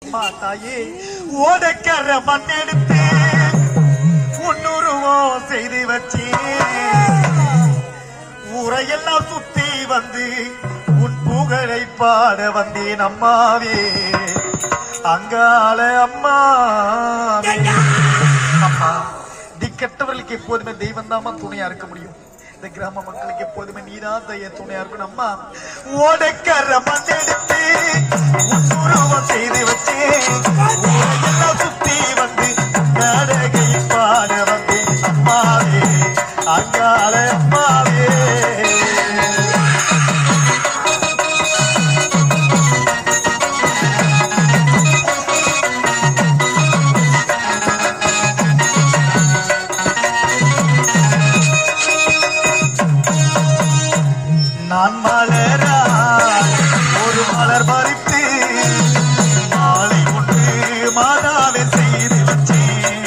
தாயே ஓடக்கர மண்ணெடுத்து உன்னுருவம் செய்து வச்சே ஊரையெல்லாம் சுத்தி வந்து உன் புகழை பாட வந்தேன் அம்மாவே அங்கால அம்மா அம்மா திக்கட்டவர்களுக்கு எப்போதுமே தெய்வம் தாமா துணையா இருக்க முடியும். இந்த கிராம மக்களுக்கு எப்போதுமே நீதான் தைய துணையா இருக்கணும். அம்மா ஓடக்கர மண்ணெடுத்து உன்னுருவம் செய்து வச்சே ஊரையெல்லாம் சுத்தி வந்து நாடகை பாட வந்தேன் அம்மாவே அங்கால அம்மாவே. நான் மலரா ஒரு மலர் பறித்து மாலை ஒன்று மாதாவை செய்து வச்சேன்.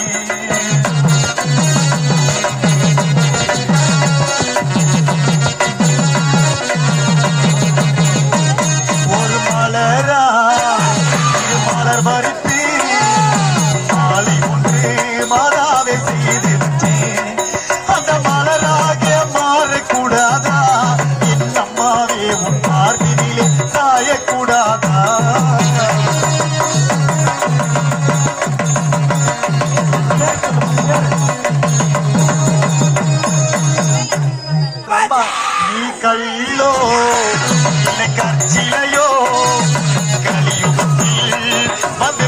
ஒரு மலரா மலர் பறித்து மாலை ஒன்று மாதாவை செய்து வச்சேன். அந்த மலராக மாறக்கூடாதா உன் பார்வினிலே சாயக்கூடாதா? நீ கல்லோ இல்லை கற்சிலையோ கலியுகத்தில் வந்து